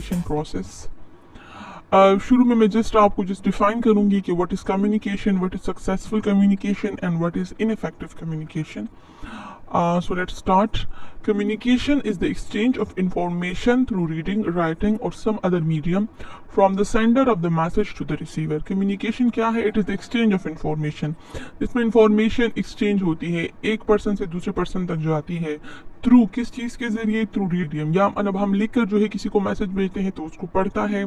Communication process. शुरू में मैं आपको डिफाइन करूंगी कि what is communication, what is successful communication and what is ineffective communication. So let's start. Communication is the exchange of information through reading, writing or some other medium from the sender of the message to the receiver. Communication क्या है? It is the exchange of information. इसमें information exchange होती है, एक person से दूसरे person तक जाती है थ्रू किस चीज के जरिए? Through medium. या मतलब हम लिखकर जो है किसी को मैसेज भेजते हैं तो उसको पढ़ता है,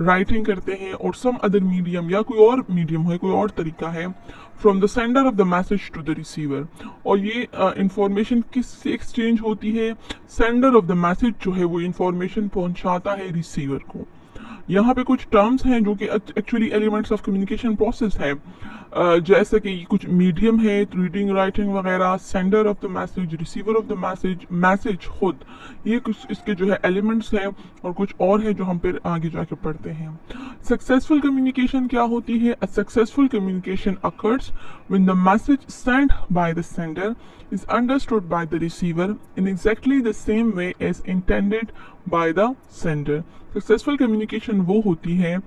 राइटिंग करते हैं और सम अदर मीडियम या कोई और मीडियम है, कोई और तरीका है, from the sender of the message to the receiver. और ये इंफॉर्मेशन किससे एक्सचेंज होती है? सेंडर ऑफ द मैसेज जो है वो इंफॉर्मेशन पहुंचाता है रिसीवर को। यहाँ पे कुछ टर्म्स हैं जो कि actually elements of communication process है, जैसे कि कुछ मीडियम है, रीडिंग, राइटिंग वगैरह, sender of the message, receiver of the message, message खुद, ये कुछ इसके जो है एलिमेंट्स हैं और कुछ और है जो हम फिर आगे जाके पढ़ते हैं। सक्सेसफुल कम्युनिकेशन क्या होती है? A successful communication occurs when the message send by the sender is understood by the receiver in exactly the same way as intended by the sender. Successful communication वो होती है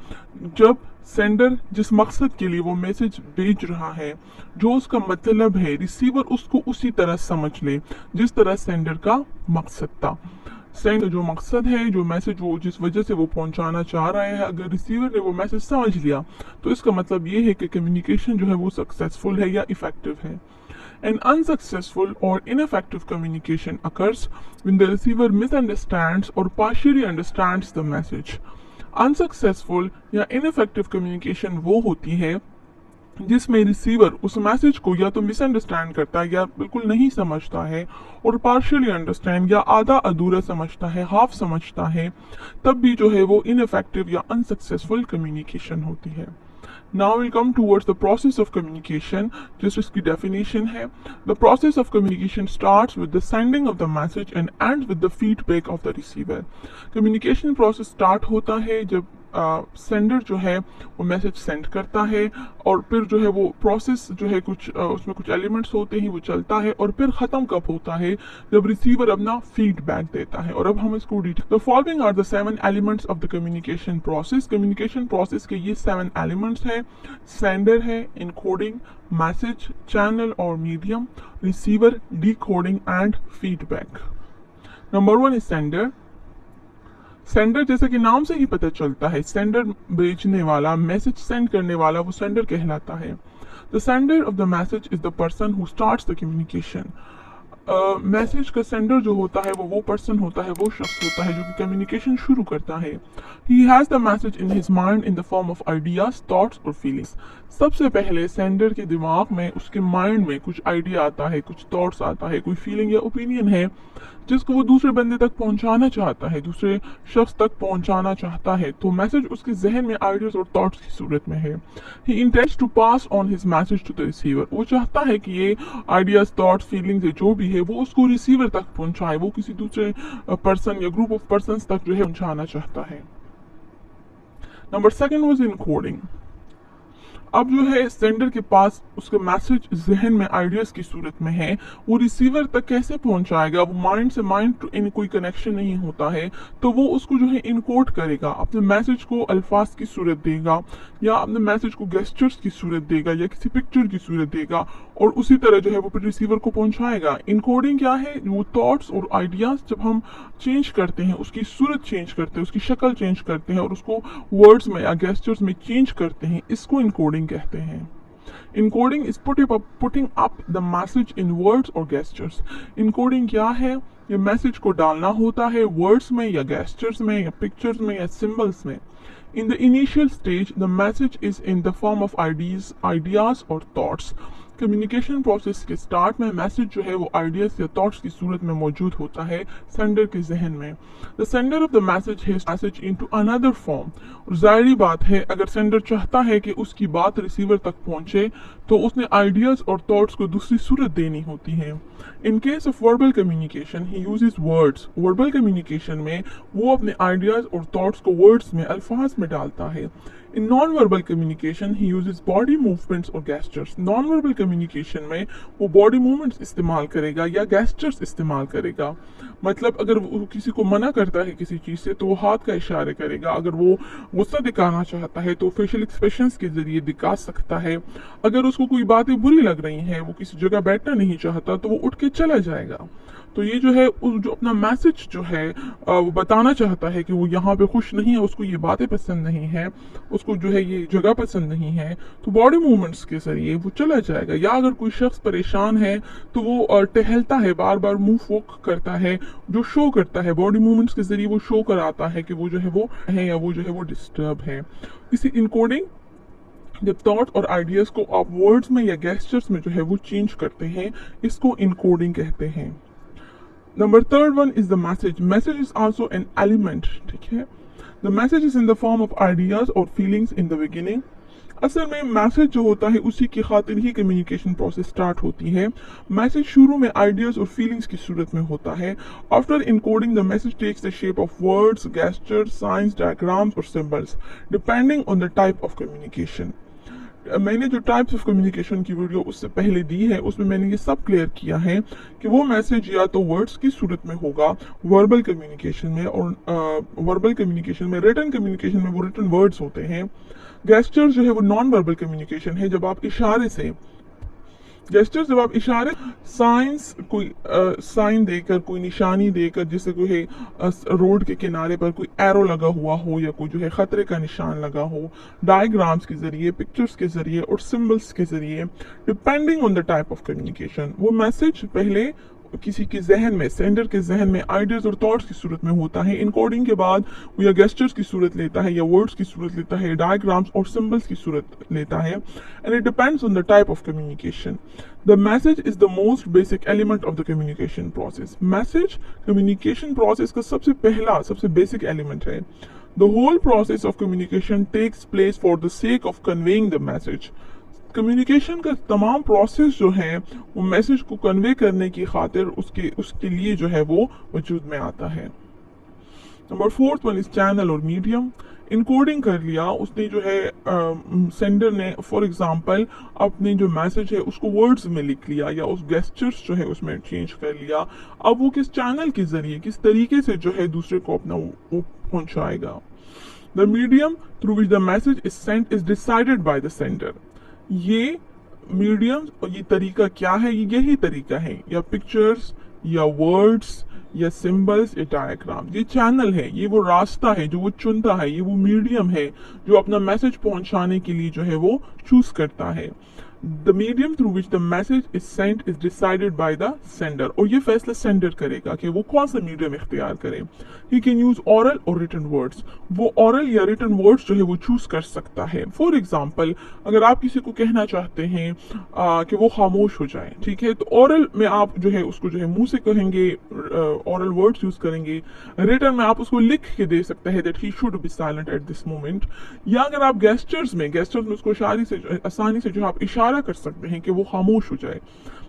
जब सेंडर जिस मकसद के लिए वो मैसेज भेज रहा है, जो उसका मतलब है, रिसीवर उसको उसी तरह समझ ले जिस तरह सेंडर का मकसद था। सेंड जो मकसद है, जो मैसेज वो जिस वजह से वो पहुंचाना चाह रहा है, अगर रिसीवर ने वो मैसेज समझ लिया तो इसका मतलब ये है कि कम्युनिकेशन जो है वो सक्सेसफुल है या इफेक्टिव है। An unsuccessful or ineffective communication occurs when the receiver misunderstands or partially understands the message. Unsuccessful या ineffective communication वो होती है जिसमें रिसीवर उस मैसेज को या तो मिसअंडरस्टैंड करता है या बिल्कुल नहीं समझता है, और पार्शियली अंडरस्टैंड या आधा अधूरा समझता है, हाफ समझता है, तब भी जो है वो इनफेक्टिव या अनसक्सेसफुल कम्युनिकेशन होती है। Now we'll come towards the process of communication. Just इसकी definition है, the process of communication starts with the sending of the message and ends with the feedback of the receiver. Communication process start होता है जब sender जो है वो message send करता है, और फिर जो है वो प्रोसेस जो है कुछ उसमें कुछ एलिमेंट्स होते हैं, वो चलता है, और फिर खत्म कब होता है? जब रिसीवर अपना फीडबैक देता है। और अब हम इसको detail, the following are the 7 elements of the communication process. Communication process के ये 7 एलिमेंट्स हैं। सेंडर है, इनकोडिंग, मैसेज, चैनल और medium, receiver, decoding and feedback. Number 1 is sender. Sender जैसे कि नाम से ही पता चलता है, सेंडर भेजने वाला, मैसेज सेंड करने वाला, वो सेंडर कहलाता है। The sender of the message is the person who starts the communication. Message का सेंडर जो होता है वो पर्सन होता है, वो शख्स होता है जो कि कम्युनिकेशन शुरू करता है। He has the message in his mind in the form of ideas, thoughts और फीलिंग्स। सबसे पहले सेंडर के दिमाग में, उसके माइंड में कुछ आइडिया आता है, कुछ थॉट्स आता है, कोई फीलिंग या ओपिनियन है जिसको वो दूसरे बंदे तक पहुंचाना चाहता है, दूसरे शख्स तक पहुंचाना चाहता है। तो मैसेज उसके जहन में आइडियाज और थॉट्स की सूरत में है। He intends to pass on his message to the receiver. वो चाहता है कि ये आइडियाज, थॉट्स, फीलिंग्स जो भी है वो उसको रिसीवर तक पहुंचाए, वो किसी दूसरे पर्सन या ग्रुप ऑफ पर्सन तक जो है पहुंचाना चाहता है। Number 2 was encoding. अब जो है सेंडर के पास उसका मैसेज जहन में आइडियाज की सूरत में है, वो रिसीवर तक कैसे पहुंचाएगा? वो माइंड से माइंड टू इन कोई कनेक्शन नहीं होता है, तो वो उसको जो है इनकोड करेगा, अपने मैसेज को अल्फाज की सूरत देगा, या अपने मैसेज को गेस्चर्स की सूरत देगा, या किसी पिक्चर की सूरत देगा, और उसी तरह जो है वो फिर रिसीवर को पहुंचाएगा। इनकोडिंग क्या है? वो थॉट्स और आइडियाज जब हम चेंज करते हैं, उसकी सूरत चेंज करते हैं, उसकी शक्ल चेंज करते हैं और उसको वर्ड्स में या गेस्चर्स में चेंज करते हैं, इसको इनकोडिंग कहते हैं। Encoding is putting up the message in words or gestures. Encoding क्या है? ये मैसेज को डालना होता है वर्ड्स में या गेस्चर्स में या पिक्चर्स में या सिंबल्स में। In the initial stage, the message is in the form of ideas or thoughts. Communication process के स्टार्ट में मैसेज जो है वो आइडियाज या थॉट्स की सूरत में मौजूद होता है सेंडर के जहन में। The sender of the message has message into another form. और जाहिर बात है, अगर सेंडर चाहता है कि उसकी बात रिसीवर तक पहुंचे तो उसने आइडियाज और थॉट्स को दूसरी सूरत देनी होती है। In case of verbal communication he uses words. Verbal communication में वो अपने आइडियाज और थॉट्स को वर्ड्स में, अल्फाज में डालता है। In non verbal communication he uses body movements और गेस्चर्स। नॉन वर्बल कम्युनिकेशन में वो बॉडी मूवमेंट्स इस्तेमाल करेगा या गेस्चर्स इस्तेमाल करेगा। मतलब अगर वो किसी को मना करता है किसी चीज से तो वो हाथ का इशारे करेगा। अगर वो गुस्सा दिखाना चाहता है तो फेशियल एक्सप्रेशंस के जरिए दिखा सकता है। अगर उसको कोई बातें बुरी लग रही हैं, वो किसी जगह बैठना नहीं चाहता, तो वो उठ के चला जाएगा। तो ये जो है जो अपना मैसेज जो है वो बताना चाहता है कि वो यहाँ पे खुश नहीं है, उसको ये बातें पसंद नहीं है, उसको जो है ये जगह पसंद नहीं है, तो बॉडी मूवमेंट्स के जरिए वो चला जाएगा। या अगर कोई शख्स परेशान है तो वो टहलता है, बार बार मूव वॉक करता है, जो शो करता है बॉडी मूवमेंट्स के जरिए, वो शो कराता है कि वो जो है वो है या वो जो है वो डिस्टर्ब है। इसी इनकोडिंग जब थॉट और आइडियाज को आप वर्ड्स में या गेस्चर्स में जो है वो चेंज करते हैं, इसको इनकोडिंग कहते हैं। Number third one is the message. Message is also an element, ठीक है। The message is in the form of ideas और फीलिंग्स इन द बिगिनिंग। असल में मैसेज जो होता है उसी की खातिर ही कम्युनिकेशन प्रोसेस स्टार्ट होती है। मैसेज शुरू में आइडियाज और फीलिंग्स की सूरत में होता है। After encoding the message takes the shape of words, gestures, signs, diagrams और symbols depending on the type of communication. मैंने जो टाइप्स ऑफ कम्युनिकेशन की वीडियो उससे पहले दी है उसमें मैंने ये सब क्लियर किया है कि वो मैसेज या तो वर्ड्स की सूरत में होगा वर्बल कम्युनिकेशन में, और वर्बल कम्युनिकेशन में, रिटन कम्युनिकेशन में वो रिटन वर्ड्स होते हैं। गेस्चर जो है वो नॉन वर्बल कम्युनिकेशन है, जब आप इशारे से, गेस्चर जब आप इशारे, साइंस कोई साइन देकर, कोई निशानी देकर, जैसे कोई है रोड के किनारे पर कोई एरो लगा हुआ हो या कोई जो है खतरे का निशान लगा हो, डायग्राम्स के जरिए, पिक्चर्स के जरिए और सिंबल्स के जरिए, depending on the type of communication. वो मैसेज पहले किसी के जहन में, सेंडर के जहन में आइडियाज और थॉट्स की सूरत में होता है। इनकोडिंग के बाद वो या गेस्चर्स की सूरत लेता है या वर्ड्स की सूरत लेता है, डायग्राम्स और सिंबल्स की सूरत लेता है। And it depends on the type of communication. The message is the most basic element of the communication process. Message communication process का सबसे पहला, सबसे बेसिक एलिमेंट है। The whole process of communication takes place for the sake of conveying the message. Communication का तमाम process जो है वो मैसेज को कन्वे करने की खातिर उसके लिए जो है वो वजूद में आता है। Number fourth one is channel और मीडियम। इनकोडिंग कर लिया उसने जो है, सेंडर ने फॉर एग्जांपल अपने जो मैसेज है उसको वर्ड्स में लिख लिया या उस गेस्चर्स जो है उसमें चेंज कर लिया। अब वो किस चैनल के जरिए, किस तरीके से जो है दूसरे को अपना वो पहुंचाएगा। The medium through which the message is sent is decided by the sender. ये मीडियम और ये तरीका क्या है, ये यही तरीका है, या पिक्चर्स या वर्ड्स या सिंबल्स या डायग्राम, ये चैनल है, ये वो रास्ता है जो वो चुनता है, ये वो मीडियम है जो अपना मैसेज पहुंचाने के लिए जो है वो चूज करता है। The medium through which the message is sent is decided by the sender. और ये फैसला सेंडर करेगा कि वो कौन सा मीडियम इख्तियार करे। ही कैन यूज ओरल और रिटन वर्ड्स। वो ओरल या रिटन वर्ड्स जो है वो चूज कर सकता है। फॉर एग्जाम्पल अगर आप किसी को कहना चाहते हैं कि वो खामोश हो जाए, ठीक है, तो ओरल में आप जो है उसको जो है मुंह से कहेंगे, ओरल वर्ड्स यूज करेंगे। रिटन में आप उसको लिख के दे सकते हैं that he should be silent at this moment. या अगर आप गेस्चर्स में उसको इशारे से आसानी से जो आप इशारा कर सकते हैं कि वो खामोश हो जाए।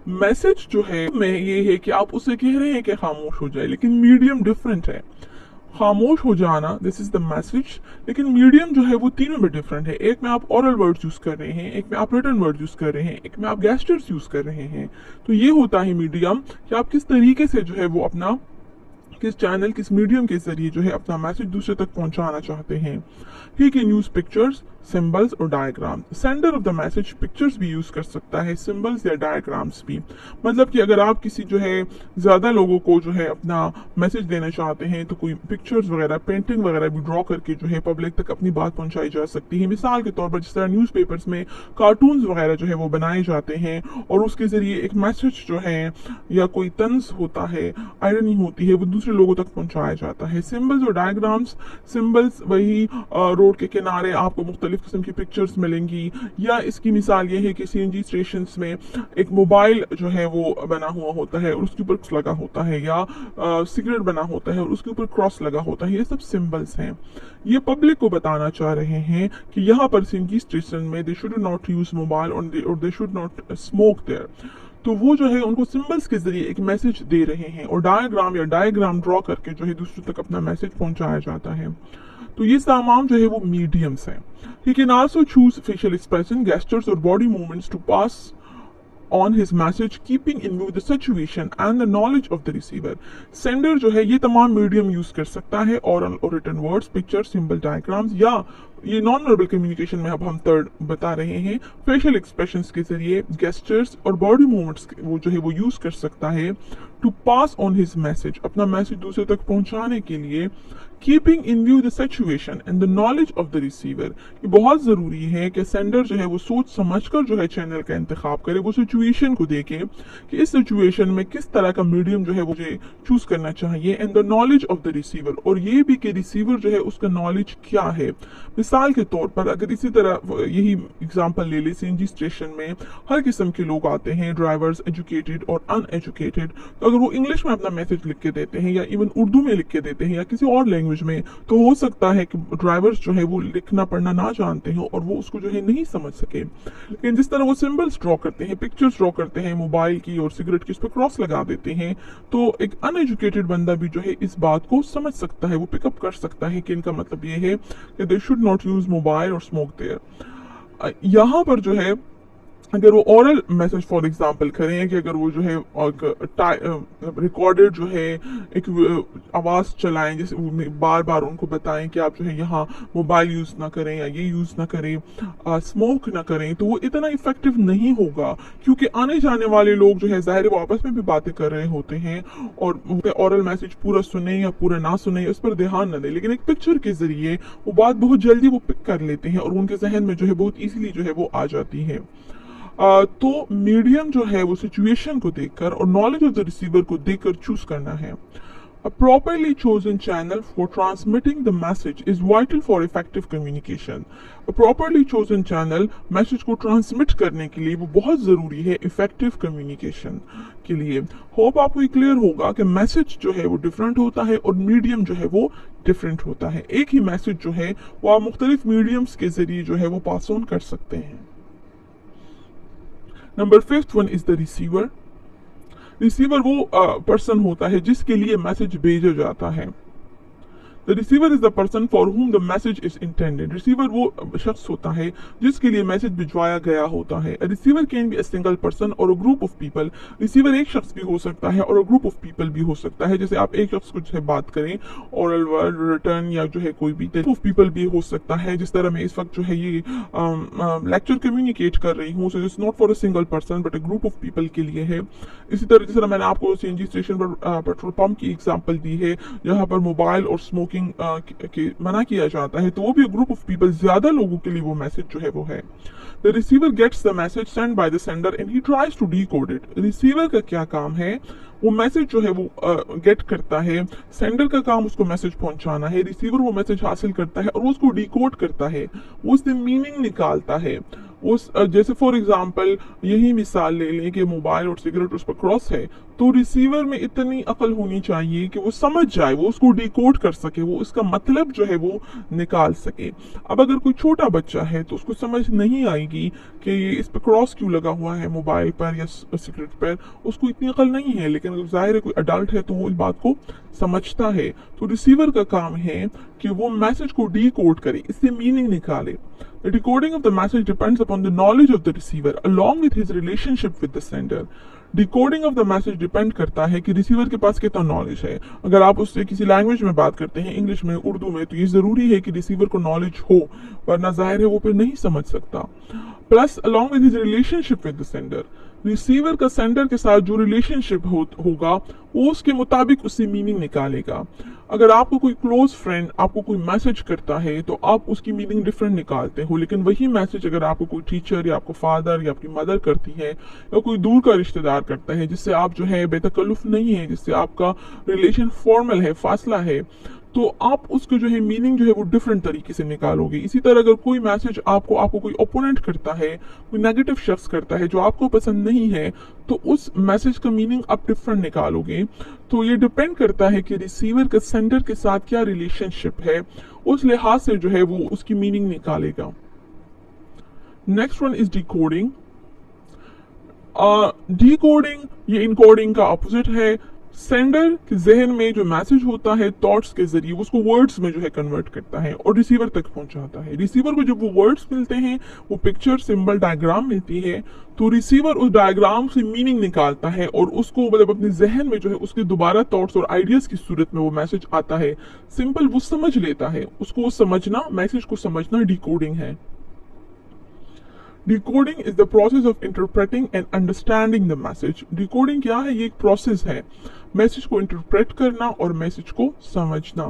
मैसेज जो है में ये है कि आप उसे कह रहे हैं कि खामोश हो जाए, लेकिन मीडियम डिफरेंट है। खामोश हो जाना दिस इज द मैसेज, लेकिन मीडियम जो है वो तीनों में डिफरेंट है। एक में आप ओरल वर्ड्स यूज कर रहे हैं, एक में आप रिटन वर्ड्स यूज कर रहे हैं, एक में आप गेस्चर्स यूज कर रहे हैं। तो ये होता है मीडियम कि आप किस तरीके से जो है वो अपना, किस चैनल, किस मीडियम के जरिए जो है अपना मैसेज दूसरे तक पहुंचाना चाहते हैं। He can use pictures, symbols और diagram. Sender of the message pictures भी यूज कर सकता है, सिंबल्स या डायग्राम्स भी। मतलब कि अगर आप किसी जो है ज्यादा लोगों को जो है अपना मैसेज देना चाहते हैं तो कोई पिक्चर्स वगैरह, पेंटिंग वगैरह भी ड्रॉ करके जो है पब्लिक तक अपनी बात पहुंचाई जा सकती है। मिसाल के तौर पर जिस तरह न्यूज़पेपर्स में कार्टून्स वगैरह जो है वो बनाए जाते हैं और उसके जरिए एक मैसेज जो है या कोई तंज होता है, आयरनी होती है, वो दूसरे लोगों तक पहुंचाया जाता है। सिंबल्स और डायग्राम्स, सिंबल्स वही रोड के किनारे आपको मुख्तलिफ मुख्तलिफ किस्म की पिक्चर्स मिलेंगी। या इसकी मिसाल ये है कि CNG स्टेशन में एक मोबाइल जो है वो बना हुआ होता है और उसके ऊपर क्रॉस लगा होता है, या सिगरेट बना होता है और उसके ऊपर क्रॉस लगा होता है। ये सब सिंबल्स हैं। ये पब्लिक को बताना चाह रहे हैं कि यहाँ पर CNG स्टेशन में they should not use mobile और they should not smoke there. तो वो जो है उनको सिंबल्स के जरिए एक मैसेज दे रहे हैं और डायग्राम ड्रॉ करके जो है दूसरों तक अपना मैसेज पहुंचाया जाता है। तो ये तमाम जो है वो मीडियम्स हैं। He can also choose facial expression, gestures और body movements to pass on his message, keeping in view the situation and the knowledge of the receiver. Sender जो है ये तमाम मीडियम यूज कर सकता है, oral और written words, picture, symbol, diagrams, या ये नॉन वर्बल कम्युनिकेशन में अब हम थर्ड बता रहे हैं, फेशियल एक्सप्रेशंस के जरिए, गेस्चर्स और बॉडी मूवमेंट्स वो जो है वो यूज कर सकता है to pass on his message, अपना मैसेज दूसरे तक पहुंचाने के लिए। Keeping in view the situation and the knowledge of the receiver, ये बहुत जरूरी है कि सेंडर जो है वो सोच समझकर जो है चैनल का इंतखाब करे, वो सिचुएशन को देखे कि इस सिचुएशन में किस तरह का मीडियम जो है वो चूज करना चाहिए, and the knowledge of the receiver, और ये भी कि रिसीवर जो है उसका नॉलेज क्या है। मिसाल के तौर पर अगर इसी तरह यही एग्जांपल ले ले, CNG स्टेशन में हर किस्म के लोग आते हैं, ड्राइवर्स, एजुकेटेड और अनएजुकेटेड। तो अगर वो इंग्लिश में अपना मैसेज लिख के देते हैं या इवन उर्दू में लिख के देते हैं या किसी और लैंग्वेज में, तो हो सकता है कि ड्राइवर्स जो है वो लिखना पढ़ना ना जानते हो और वो उसको जो है नहीं समझ सके। लेकिन जिस तरह वो सिंबल्स ड्रॉ करते हैं, पिक्चर्स ड्रॉ करते हैं मोबाइल की और सिगरेट की, उस पर क्रॉस लगा देते हैं, तो एक अनएजुकेटेड बंदा भी जो है इस बात को समझ सकता है, वो पिकअप कर सकता है कि इनका मतलब ये है कि दे शुड नॉट यूज मोबाइल और स्मोक देयर। यहाँ पर जो है अगर वो ओरल मैसेज फॉर एग्जांपल करें कि अगर वो जो है रिकॉर्डेड जो है एक आवाज चलाएं, जैसे बार बार उनको बताएं कि आप जो है यहाँ मोबाइल यूज ना करें या ये यूज ना करें, स्मोक ना करें, तो वो इतना इफेक्टिव नहीं होगा, क्योंकि आने जाने वाले लोग जो है जाहिर वो आपस में भी बातें कर रहे होते हैं और ओरल मैसेज पूरा सुने या पूरा ना सुने उस पर ध्यान न दें। लेकिन एक पिक्चर के जरिए वो बात बहुत जल्दी वो पिक कर लेते हैं और उनके जहन में जो है बहुत इजीली जो है वो आ जाती है। तो मीडियम जो है वो सिचुएशन को देखकर और नॉलेज ऑफ द रिसीवर को देखकर चूज करना है। A properly chosen channel for transmitting the message is vital for effective communication. A properly chosen channel message को ट्रांसमिट करने के लिए वो बहुत जरूरी है इफेक्टिव कम्युनिकेशन के लिए। होप आपको क्लियर होगा कि मैसेज जो है वो डिफरेंट होता है और मीडियम जो है वो डिफरेंट होता है। एक ही मैसेज जो है वो आप मुख्तलिफ मीडियम्स के जरिए जो है वो पास ऑन कर सकते हैं। Number 5th one is the receiver. Receiver वो पर्सन होता है जिसके लिए मैसेज भेजा जाता है। The receiver is the person for whom the message is intended. Receiver वो शख्स होता है जिसके लिए मैसेज भिजवाया गया होता है। Receiver can be a single person और a group of people. Receiver एक शख्स भी हो सकता है और अ ग्रुप ऑफ पीपल भी हो सकता है। जैसे आप एक शख्स को जो है बात करें, ओरल वर्ड, रिटर्न या जो है कोई भी ग्रुप ऑफ पीपल भी हो सकता है। जिस तरह मैं इस वक्त जो है ये लेक्चर कम्युनिकेट कर रही हूँ, so it's not for a single person but a group of people के लिए है। इसी तरह जिस तरह मैंने आपको CNG स्टेशन पर पेट्रोल पंप की एग्जांपल दी है जहां पर मोबाइल और स्मोकिंग मना किया जाता है, तो वो भी ग्रुप ऑफ पीपल, ज्यादा लोगों के लिए वो मैसेज जो है वो है। The receiver gets the message send by the sender and he tries to decode it. Receiver का क्या काम है, वो मैसेज जो है वो गेट करता है, सेंडर का काम उसको मैसेज पहुंचाना है, रिसीवर वो मैसेज हासिल करता है और वो उसको डिकोड करता है, वो उससे मीनिंग निकालता है। उस जैसे फॉर एग्जांपल यही मिसाल ले लें कि मोबाइल और सिगरेट उस पर क्रॉस है, तो रिसीवर में इतनी अकल होनी चाहिए कि वो समझ जाए, वो उसको डिकोड कर सके, वो इसका मतलब जो है वो निकाल सके। अब अगर कोई छोटा बच्चा है तो उसको समझ नहीं आएगी कि ये इस पर क्रॉस क्यों लगा हुआ है मोबाइल पर या सिगरेट पर, उसको इतनी अकल नहीं है। लेकिन अगर जाहिर है कोई अडल्ट है तो वो इस बात को समझता है। तो रिसीवर का काम है कि वो मैसेज को डिकोड करे, इससे मीनिंग निकाले। The decoding of the message depends upon the knowledge of the receiver along with his relationship with the sender. Decoding of the message depend करता है कि रिसीवर के पास कितना नॉलेज है। अगर आप उससे किसी लैंग्वेज में बात करते हैं, इंग्लिश में, उर्दू में, तो ये जरूरी है कि रिसीवर को नॉलेज हो, वरना जाहिर है वो फिर नहीं समझ सकता। Plus along with his relationship with the sender, receiver का सेंडर के साथ जो रिलेशनशिप होगा वो उसके मुताबिक उससे मीनिंग निकालेगा। अगर आपको कोई क्लोज फ्रेंड आपको कोई मैसेज करता है तो आप उसकी मीनिंग डिफरेंट निकालते हो, लेकिन वही मैसेज अगर आपको कोई टीचर या आपको फादर या आपकी मदर करती है या कोई दूर का रिश्तेदार करता है जिससे आप जो है बेतकल्लुफ नहीं है, जिससे आपका रिलेशन फॉर्मल है, फासला है, तो आप उसके जो है मीनिंग जो है वो डिफरेंट तरीके से निकालोगे। इसी तरह अगर कोई मैसेज आपको कोई ओपोनेंट करता है, कोई नेगेटिव शख्स करता है जो आपको पसंद नहीं है, तो उस मैसेज का मीनिंग आप डिफरेंट निकालोगे। तो ये डिपेंड करता है कि रिसीवर का सेंडर के साथ क्या रिलेशनशिप है, उस लिहाज से जो है वो उसकी मीनिंग निकालेगा। Next one is decoding. Decoding ये इनकोडिंग का अपोजिट है। सेंडर के जहन में जो मैसेज होता है थॉट्स के जरिए उसको वर्ड्स में जो है कन्वर्ट करता है और रिसीवर तक पहुंचाता है। रिसीवर को जब वो वर्ड्स मिलते हैं, वो पिक्चर, सिंबल, डायग्राम मिलती है, तो रिसीवर उस डायग्राम से मीनिंग निकालता है और उसको मतलब अपने जहन में जो है उसके दोबारा थॉट्स और आइडियाज की सूरत में वो मैसेज आता है। सिंपल वो समझ लेता है, उसको समझना, मैसेज को समझना डिकोडिंग है। Decoding is the process of interpreting and understanding the message. Decoding क्या है? ये एक प्रोसेस है मैसेज को इंटरप्रेट करना और मैसेज को समझना।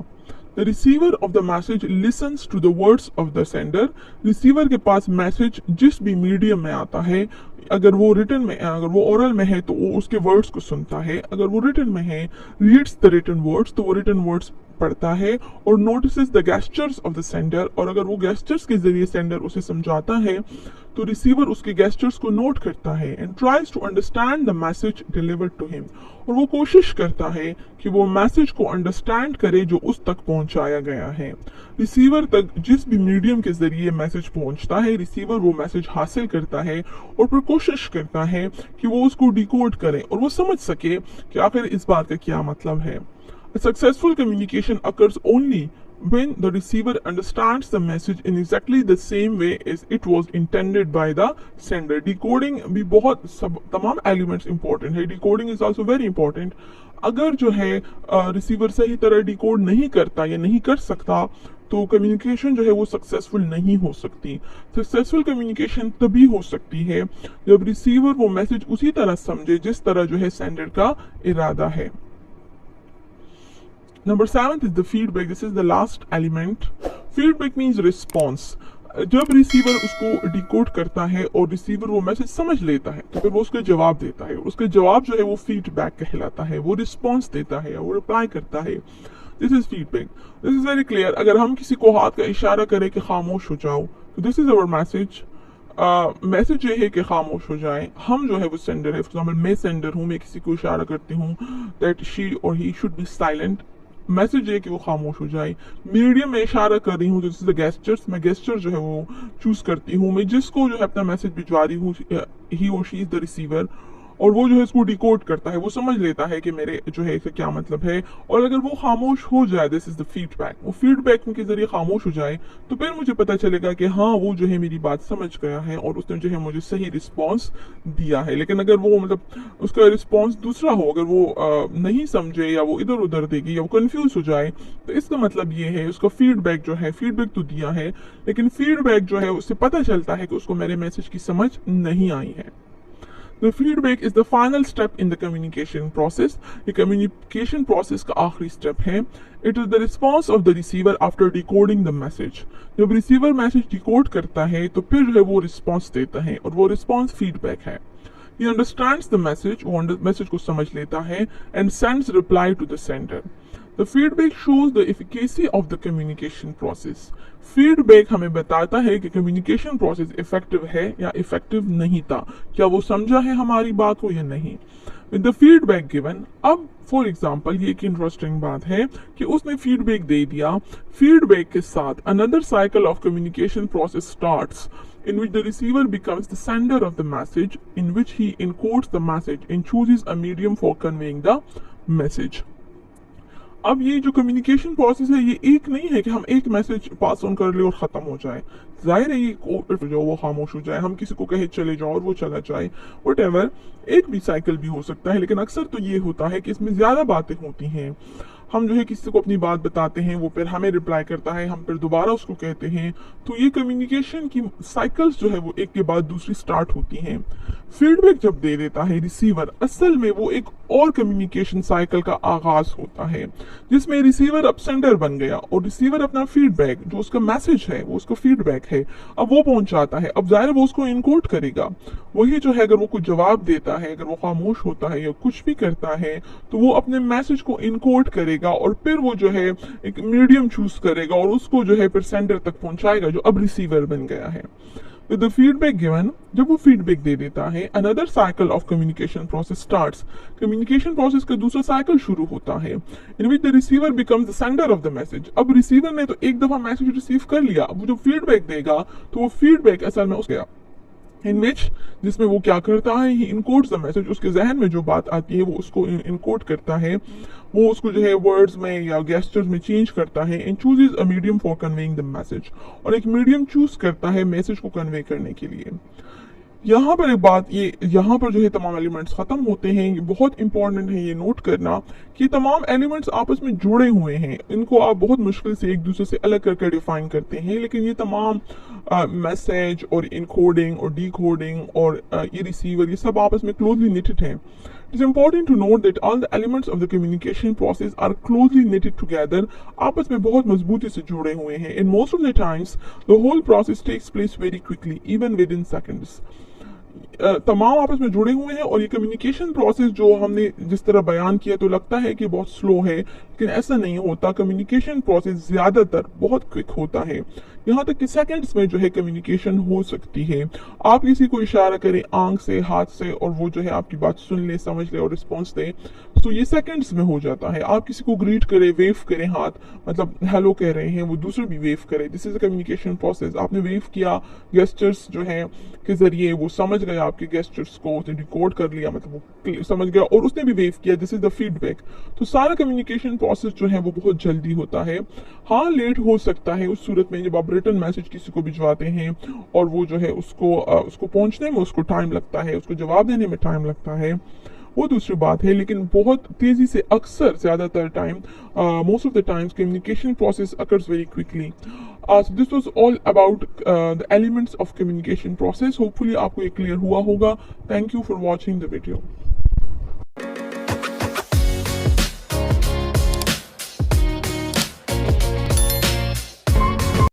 The receiver of the message listens to the words of the sender. Receiver के पास मैसेज जिस भी मीडियम में आता है, अगर वो रिटन में, अगर वो ओरल में है तो वो उसके वर्ड्स को सुनता है, अगर वो रिटन में है, रीड्स द रिटन वर्ड्स, तो वो रिटन वर्ड्स पढ़ता है और notices the gestures of the sender, और अगर वो गेस्चर्स के जरिए सेंडर उसे समझाता है तो रिसीवर उसके गेस्चर्स को नोट करता है and tries to understand the message delivered to him, और वो कोशिश करता है कि वो मैसेज को अंडरस्टैंड करे जो उस तक पहुंचाया गया है। रिसीवर तक जिस भी मीडियम के जरिए मैसेज पहुंचता है, रिसीवर वो मैसेज हासिल करता है और फिर कोशिश करता है कि वो उसको डिकोड करे और वो समझ सके कि आखिर इस बात का क्या मतलब है। A successful communication occurs only when the receiver understands the message in exactly the same way as it was intended by the sender. Decoding भी बहुत तमाम elements important है। Decoding is also very important. अगर जो है receiver सही तरह decode नहीं करता या नहीं कर सकता तो कम्युनिकेशन जो है वो सक्सेसफुल नहीं हो सकती। सक्सेसफुल कम्युनिकेशन तभी हो सकती है जब रिसीवर वो मैसेज उसी तरह समझे जिस तरह जो है सेंडर का इरादा है। Number 7 is the feedback. This is the last element. Feedback means response. जब रिसीवर उसको डिकोड करता है और रिसीवर वो मैसेज समझ लेता है तो फिर वो उसका जवाब देता है। उसका जवाब जो है वो फीडबैक कहलाता है। वो रिस्पॉन्स देता है, वो रिप्लाई करता है। This is feedback. This is very clear. अगर हम किसी को हाथ का इशारा करें कि खामोश हो जाओ, तो this is our message. Message ये है कि खामोश हो जाए। हम जो है वो सेंडर है। फॉर एग्जाम्पल मैं सेंडर हूँ, मैं किसी को इशारा करती हूँ दैट शी और he should be silent. Message है कि वो खामोश हो जाए। मीडियम में इशारा कर रही हूँ, दिस इज द गेस्चर्स। मैं गेस्चर जो है वो चूज करती हूँ। मैं जिसको जो है अपना मैसेज भिजवा रही हूँ, ही और शी इज द रिसीवर, और वो जो है इसको डिकोड करता है। वो समझ लेता है कि मेरे जो है इसका क्या मतलब है। और अगर वो खामोश हो जाए, दिस इज द फीडबैक, वो फीडबैक के जरिए खामोश हो जाए तो फिर मुझे पता चलेगा कि हाँ वो जो है मेरी बात समझ गया है और उसने जो है मुझे सही रिस्पॉन्स दिया है। लेकिन अगर वो मतलब उसका रिस्पॉन्स दूसरा हो, अगर वो नहीं समझे या वो इधर उधर देगी या वो कंफ्यूज हो जाए, तो इसका मतलब ये है उसका फीडबैक जो है, फीडबैक तो दिया है लेकिन फीडबैक जो है उससे पता चलता है कि उसको मेरे मैसेज की समझ नहीं आई है। The feedback is the final step in the communication process. ये communication process का आखिरी step है। It is the response of the receiver after decoding the message. जब receiver message decode करता है तो फिर जो है वो response देता है और वो response feedback है। He understands the message, वो message को समझ लेता है and sends reply to the sender. The feedback shows the efficacy of the communication process. Feedback हमें बताता है कि कम्युनिकेशन प्रोसेस इफेक्टिव है या इफेक्टिव नहीं था, क्या वो समझा है हमारी बात को या नहीं। विद द फीडबैक गिवन, अब फॉर एग्जांपल ये एक इंटरेस्टिंग बात है कि उसने फीडबैक दे दिया। फीडबैक के साथ another cycle of communication process starts in which the receiver becomes the sender of the message, in which he encodes the message and chooses a medium for conveying the message. अब ये जो communication process है ये एक नहीं है कि हम एक मैसेज पास ऑन कर ले और खत्म हो जाए। जाहिर है ये जो वो खामोश हो जाए, हम किसी को कहे चले जाओ और वो चला जाए, व्हाटएवर, एक भी साइकिल भी हो सकता है। लेकिन अक्सर तो ये होता है कि इसमें ज्यादा बातें होती हैं। हम जो है किसी को अपनी बात बताते हैं, वो फिर हमें रिप्लाई करता है, हम फिर दोबारा उसको कहते हैं। तो ये कम्युनिकेशन की साइकिल्स जो है वो एक के बाद दूसरी स्टार्ट होती हैं। फीडबैक जब दे देता है रिसीवर, असल में वो एक और कम्युनिकेशन साइकिल का आगाज होता है, जिसमें रिसीवर अब सेंडर बन गया और रिसीवर अपना फीडबैक, जो उसका मैसेज है, वो उसका फीडबैक है, अब वो पहुंचाता है। अब जाहिर वो उसको इनकोड करेगा। वही जो है, अगर वो कुछ जवाब देता है, अगर वो खामोश होता है या कुछ भी करता है, तो वो अपने मैसेज को इनकोड करेगा और फिर वो जो है एक मीडियम चूज करेगा और उसको जो है फिर सेंडर तक पहुंचाएगा, जो अब रिसीवर बन गया है। With the feedback given, जब वो फीडबैक दे देता है, another cycle of communication process starts. Communication process का दूसरा साइकिल शुरू होता है, in which the receiver becomes the sender of the message. अब रिसीवर ने तो एक दफा मैसेज रिसीव कर लिया, अब वो जो फीडबैक देगा तो वो फीडबैक असल में उसके इन विच, जिसमें वो क्या करता है, ही इनकोड्स द मैसेज, उसके जहन में जो बात आती है वो उसको इनकोड करता है, वो उसको जो है वर्ड्स में या गेस्चर्स में चेंज करता है, and chooses a medium for conveying the message, और एक मीडियम चूज करता है मैसेज को कन्वे करने के लिए। यहाँ पर एक बात, ये यहाँ पर जो है तमाम एलिमेंट्स खत्म होते हैं। ये बहुत इंपॉर्टेंट है ये नोट करना कि तमाम एलिमेंट्स आपस में जुड़े हुए हैं, इनको आप बहुत मुश्किल से एक दूसरे से अलग करके डिफाइन करते हैं, लेकिन ये तमाम मैसेज और इनकोडिंग और डिकोडिंग और ये रिसीवर, ये सब आपस में क्लोजली निटेड हैं। It is important to note that all the elements of the communication process are closely knitted together, आपस में बहुत मजबूती से जुड़े हुए हैं, and most of the times the whole process takes place very quickly, even within seconds. तमाम आपस में जुड़े हुए हैं और ये कम्युनिकेशन प्रोसेस जो हमने जिस तरह बयान किया तो लगता है कि बहुत स्लो है, लेकिन ऐसा नहीं होता। कम्युनिकेशन प्रोसेस ज्यादातर बहुत क्विक होता है, यहाँ तक कि सेकंड्स में जो है कम्युनिकेशन हो सकती है। आप किसी को इशारा करें आंख से, हाथ से, और वो जो है आपकी बात सुन ले, समझ ले और रिस्पॉन्स दे, तो ये सेकंड्स में हो जाता है। आप किसी को ग्रीट करें, वेव करें हाथ, मतलब हेलो कह रहे हैं, वो दूसरे भी वेव करे, this is a communication process. आपने वेव किया, गेस्चर्स जो है के जरिए वो समझ गया आपके गेस्चर्स को, उसने डिकोड कर लिया, मतलब वो समझ गया और उसने भी वेव किया, दिस इज द फीडबैक। तो सारा कम्युनिकेशन प्रोसेस जो है वो बहुत जल्दी होता है। हाँ, लेट हो सकता है उस सूरत में जब आप रिटन मैसेज किसी को भिजवाते हैं और वो जो है उसको पहुंचने में उसको टाइम लगता है, उसको जवाब देने में टाइम लगता है, वो दूसरी बात है, लेकिन बहुत तेजी से, अक्सर ज्यादातर time, most of the times communication process occurs very quickly. So this was all about the elements of communication process. Hopefully आपको ये क्लियर हुआ होगा। Thank you for watching the video.